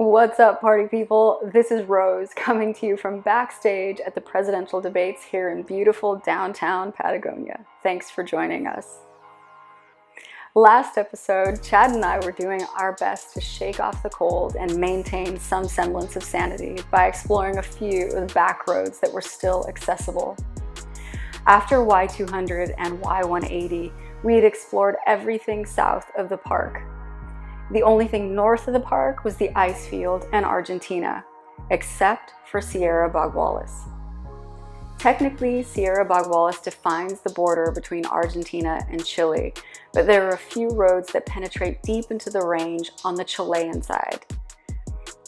What's up, party people? This is Rose coming to you from backstage at the presidential debates here in beautiful downtown Patagonia. Thanks for joining us. Last episode, Chad and I were doing our best to shake off the cold and maintain some semblance of sanity by exploring a few of the back roads that were still accessible. After Y200 and Y180, we had explored everything south of the park. The only thing north of the park was the ice field and Argentina, except for Sierra Baguales. Technically, Sierra Baguales defines the border between Argentina and Chile, but there are a few roads that penetrate deep into the range on the Chilean side.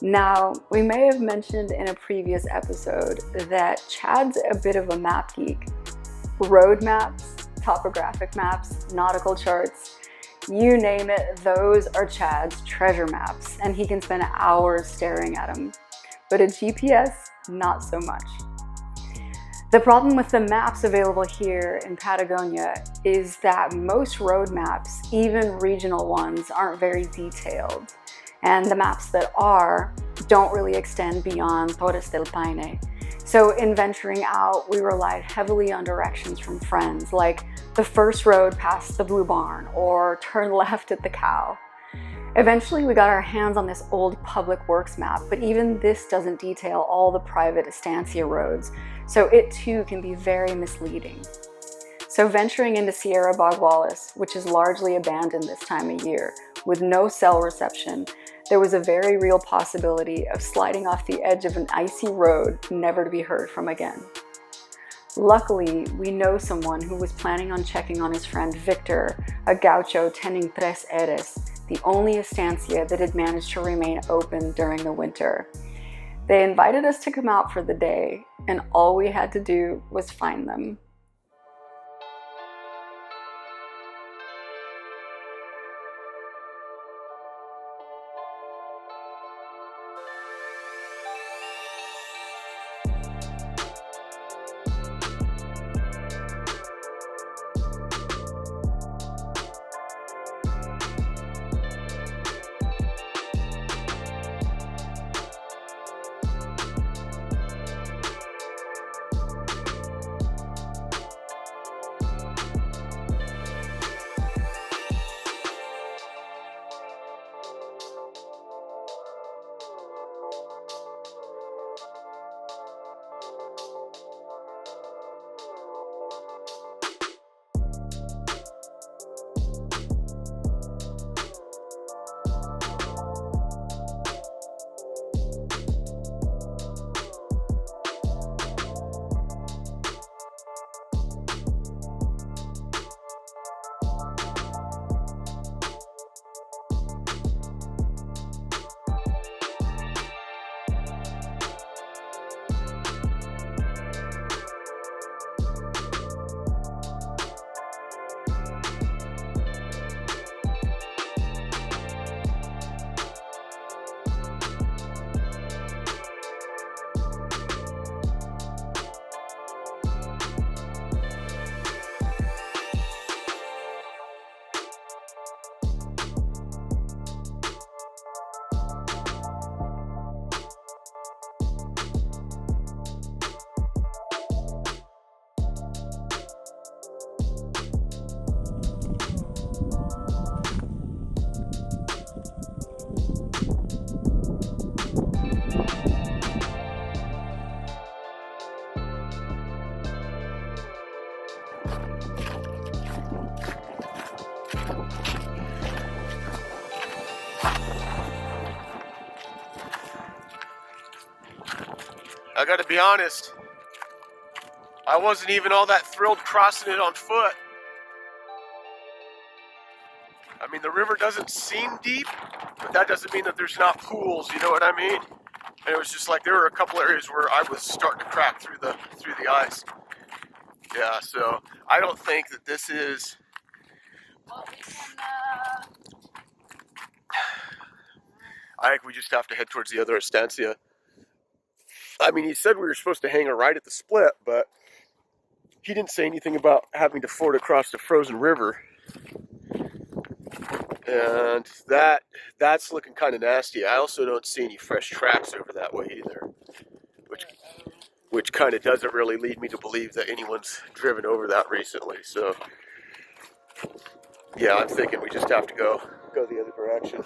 Now, we may have mentioned in a previous episode that Chad's a bit of a map geek. Road maps, topographic maps, nautical charts, you name it, those are Chad's treasure maps, and he can spend hours staring at them. But a GPS, not so much. The problem with the maps available here in Patagonia is that most road maps, even regional ones, aren't very detailed. And the maps that are don't really extend beyond Torres del Paine. So in venturing out, we relied heavily on directions from friends, like the first road past the Blue Barn or turn left at the Cow. Eventually, we got our hands on this old public works map, but even this doesn't detail all the private estancia roads, so it too can be very misleading. So venturing into Sierra Baguales, which is largely abandoned this time of year, with no cell reception, there was a very real possibility of sliding off the edge of an icy road never to be heard from again. Luckily, we know someone who was planning on checking on his friend Victor, a gaucho tending Tres Erres, the only estancia that had managed to remain open during the winter. They invited us to come out for the day, and all we had to do was find them. I gotta be honest, I wasn't even all that thrilled crossing it on foot. I mean, the river doesn't seem deep, but that doesn't mean that there's not pools, you know what I mean? And it was just like there were a couple areas where I was starting to crack through the ice. Yeah, so I don't think that this is... Well, we can, I think we just have to head towards the other estancia. I mean, he said we were supposed to hang a right at the split, but he didn't say anything about having to ford across the frozen river. and that's looking kind of nasty. I also don't see any fresh tracks over that way either, which kind of doesn't really lead me to believe that anyone's driven over that recently. So yeah, I'm thinking we just have to go the other direction.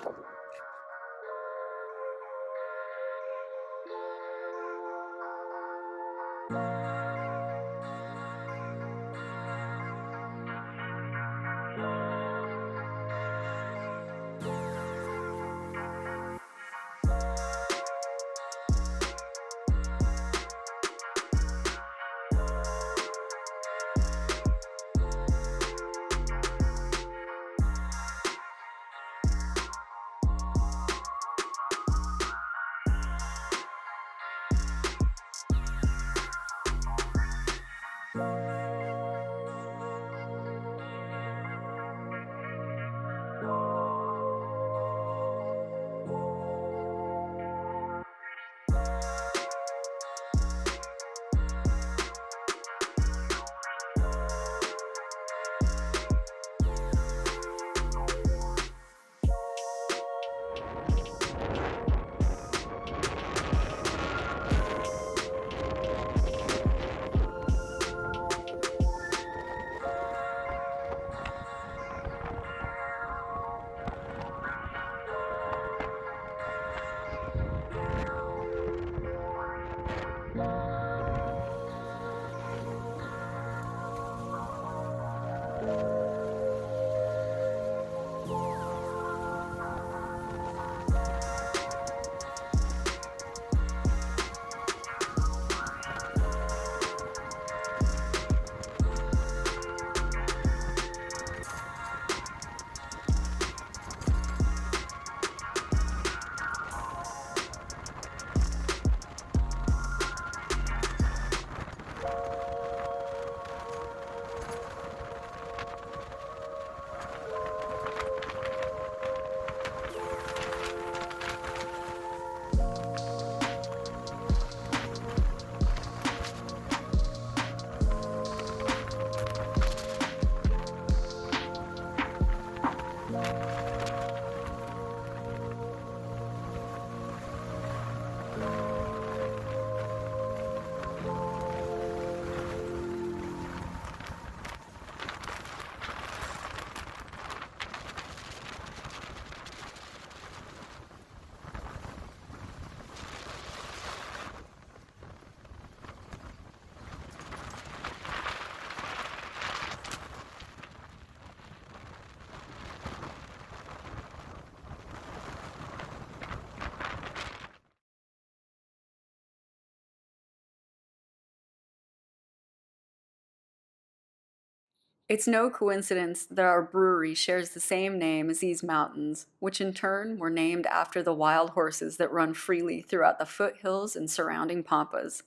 It's no coincidence that our brewery shares the same name as these mountains, which in turn were named after the wild horses that run freely throughout the foothills and surrounding pampas.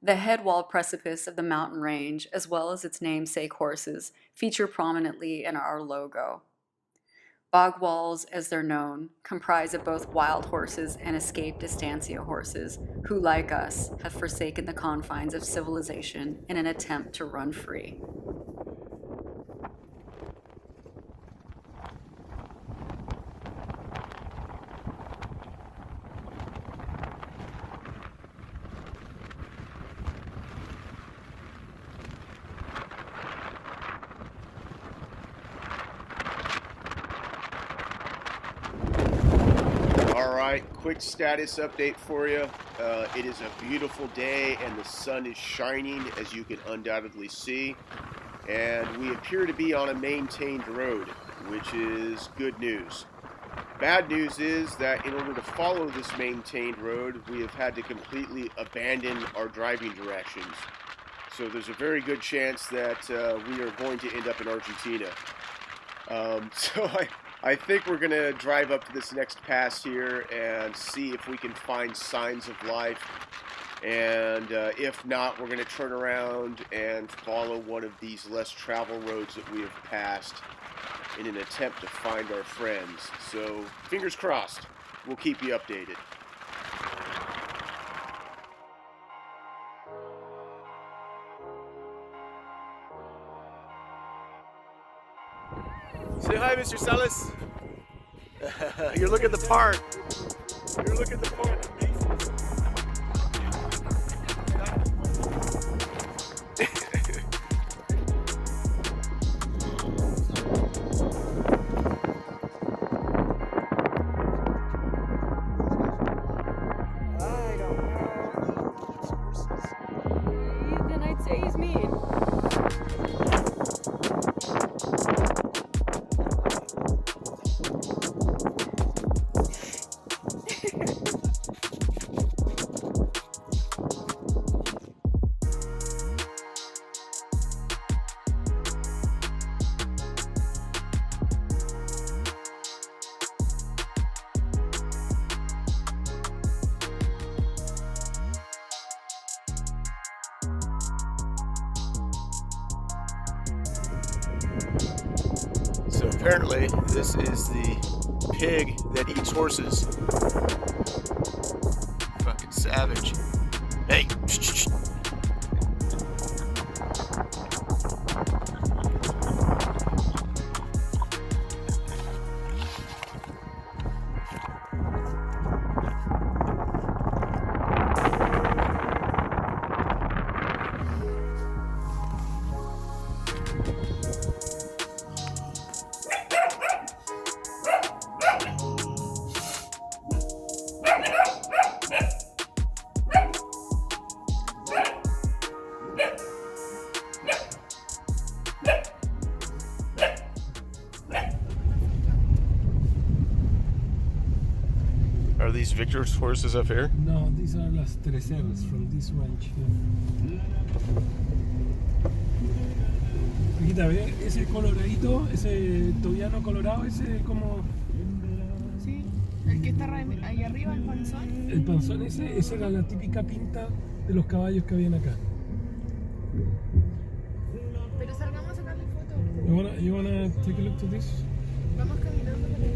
The headwall precipice of the mountain range, as well as its namesake horses, feature prominently in our logo. Baguales, as they're known, comprise of both wild horses and escaped estancia horses, who, like us, have forsaken the confines of civilization in an attempt to run free. All right, quick status update for you. It is a beautiful day and the sun is shining, as you can undoubtedly see. And we appear to be on a maintained road, which is good news. Bad news is that in order to follow this maintained road, we have had to completely abandon our driving directions. So there's a very good chance that we are going to end up in Argentina. I think we're going to drive up to this next pass here and see if we can find signs of life. And if not, we're going to turn around and follow one of these less traveled roads that we have passed in an attempt to find our friends. So fingers crossed, we'll keep you updated. Say hi, Mr. Salas. You're looking the part. You're looking the part. Then I'd say he's mean. So apparently this is the pig that eats horses. Fucking savage. Hey! Are these Victor's horses up here? No, these are las Tres Erres from this ranch here. Riquita, ¿ve? Ese coloradito, ese tobiano colorado, ese como... Sí, el que está ahí arriba, el panzón. El panzón ese, esa era la típica pinta de los caballos que habían acá. Pero salgamos a sacarle foto. You wanna take a look to this? Vamos caminando por el río.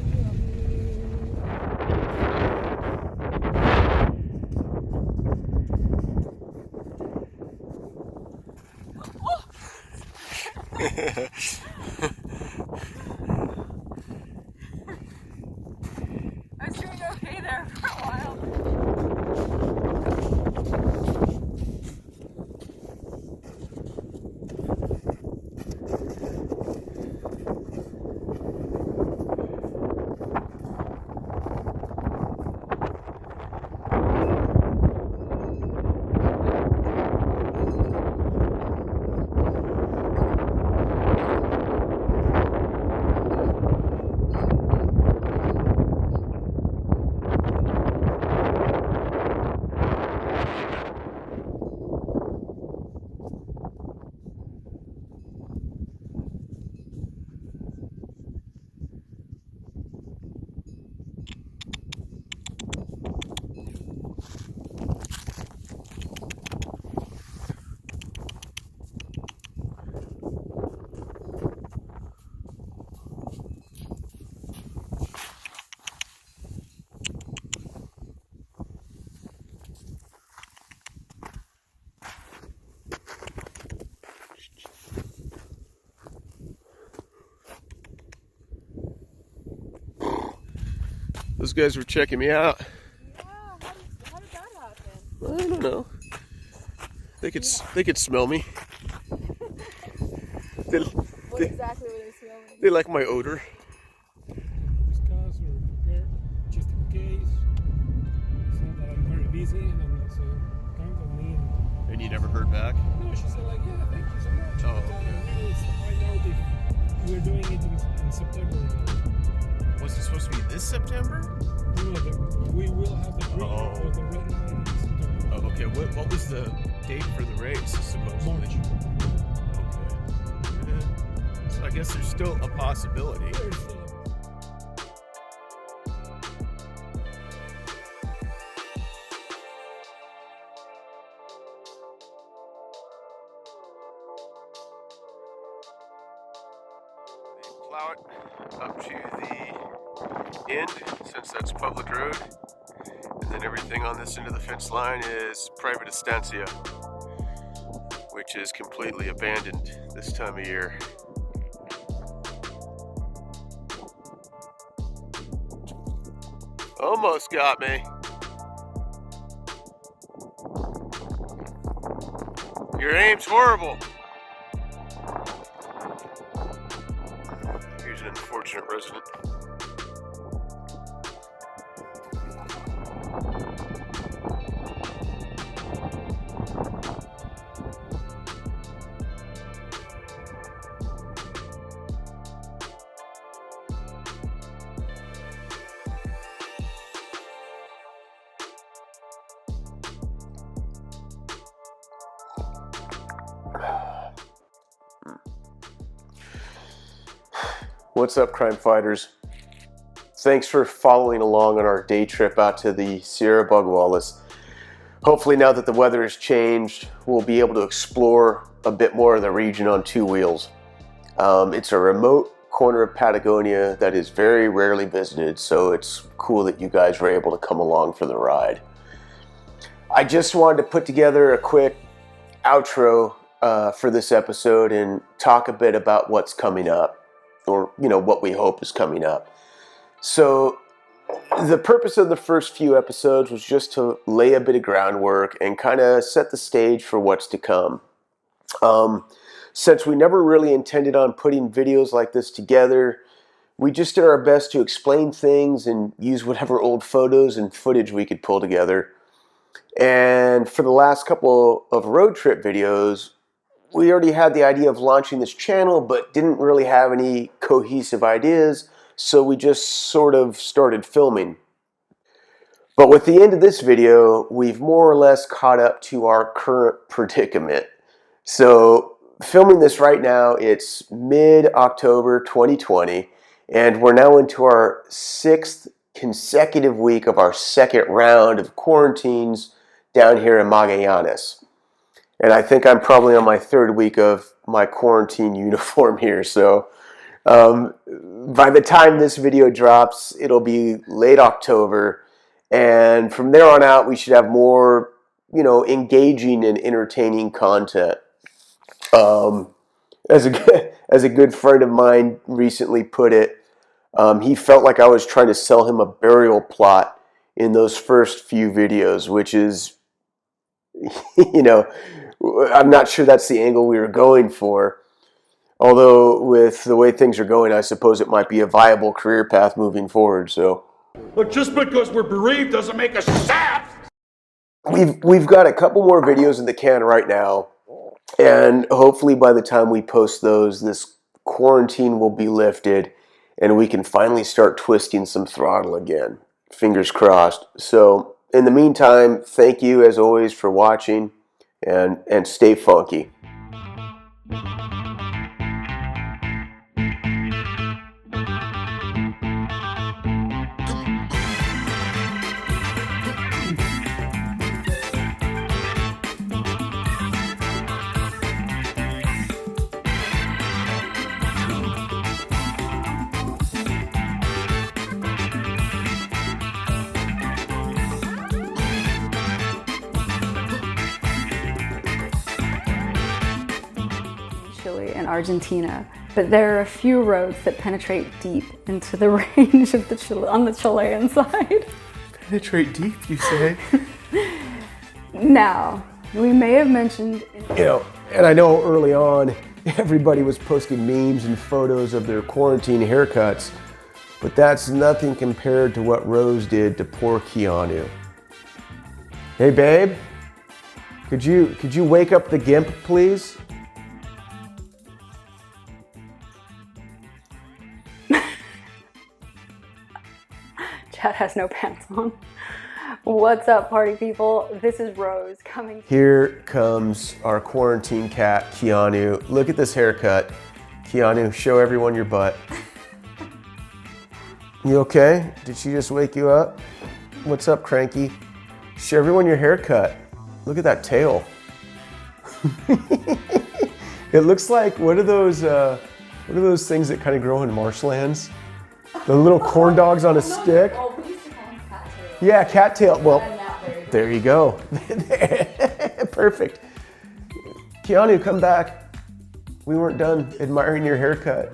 I was doing okay there for a while. Those guys were checking me out. Yeah, how did that happen? I don't know. They could smell me. What exactly were they smelling? They like my odor. Discuss or prepare just in case. So that I'm very busy and so count on me. And you never heard back? No, she said like, yeah, thank you so much. Oh, But, okay. we'll find out if we're doing it in September. Was it supposed to be this September? No, we will have the green Oh. or the red line in September. Oh, okay. What was the date for the race, supposedly? March. Okay. Yeah. So I guess there's still a possibility. There's still They plow it up to the end, since that's public road, and then everything on this end of the fence line is private estancia, which is completely abandoned this time of year. Almost got me. Your aim's horrible. Here's an unfortunate resident. What's up, crime fighters? Thanks for following along on our day trip out to the Sierra Baguales. Hopefully now that the weather has changed, we'll be able to explore a bit more of the region on two wheels. It's a remote corner of Patagonia that is very rarely visited, so it's cool that you guys were able to come along for the ride. I just wanted to put together a quick outro for this episode and talk a bit about what's coming up, or what we hope is coming up. So the purpose of the first few episodes was just to lay a bit of groundwork and kind of set the stage for what's to come. Since we never really intended on putting videos like this together, we just did our best to explain things and use whatever old photos and footage we could pull together. And for the last couple of road trip videos, we already had the idea of launching this channel, but didn't really have any cohesive ideas, so we just sort of started filming. But with the end of this video, we've more or less caught up to our current predicament. So filming this right now, it's mid-October 2020, and we're now into our 6th consecutive week of our second round of quarantines down here in Magallanes. And I think I'm probably on my 3rd week of my quarantine uniform here. So by the time this video drops, it'll be late October. And from there on out, we should have more, engaging and entertaining content. As a good friend of mine recently put it, he felt like I was trying to sell him a burial plot in those first few videos, which is, I'm not sure that's the angle we were going for. Although with the way things are going, I suppose it might be a viable career path moving forward. So, look, just because we're bereaved doesn't make us sad. We've got a couple more videos in the can right now, and hopefully by the time we post those, this quarantine will be lifted and we can finally start twisting some throttle again. Fingers crossed. So in the meantime, thank you as always for watching, and stay funky. Chile and Argentina, but there are a few roads that penetrate deep into the range of the Chilean side. Penetrate deep, you say? Now, we may have mentioned... And I know early on, everybody was posting memes and photos of their quarantine haircuts, but that's nothing compared to what Rose did to poor Keanu. Hey, babe, could you wake up the gimp, please? Chad has no pants on. What's up, party people? This is Rose coming. Here comes our quarantine cat, Keanu. Look at this haircut. Keanu, show everyone your butt. You okay? Did she just wake you up? What's up, Cranky? Show everyone your haircut. Look at that tail. It looks like, what are those things that kind of grow in marshlands? The little corn dogs on a stick? Oh, we used to call them cattails. Yeah, cattail. Well, there you go. Perfect. Keanu, come back. We weren't done admiring your haircut.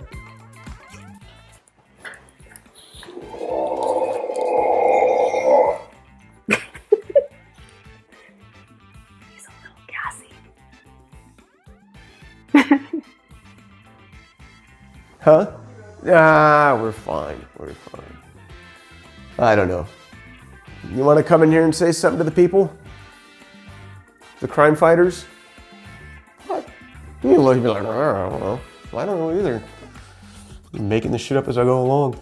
Huh? Ah, we're fine. We're fine. I don't know. You want to come in here and say something to the people? The crime fighters? What? You look at me like, I don't know. I don't know either. I'm making this shit up as I go along.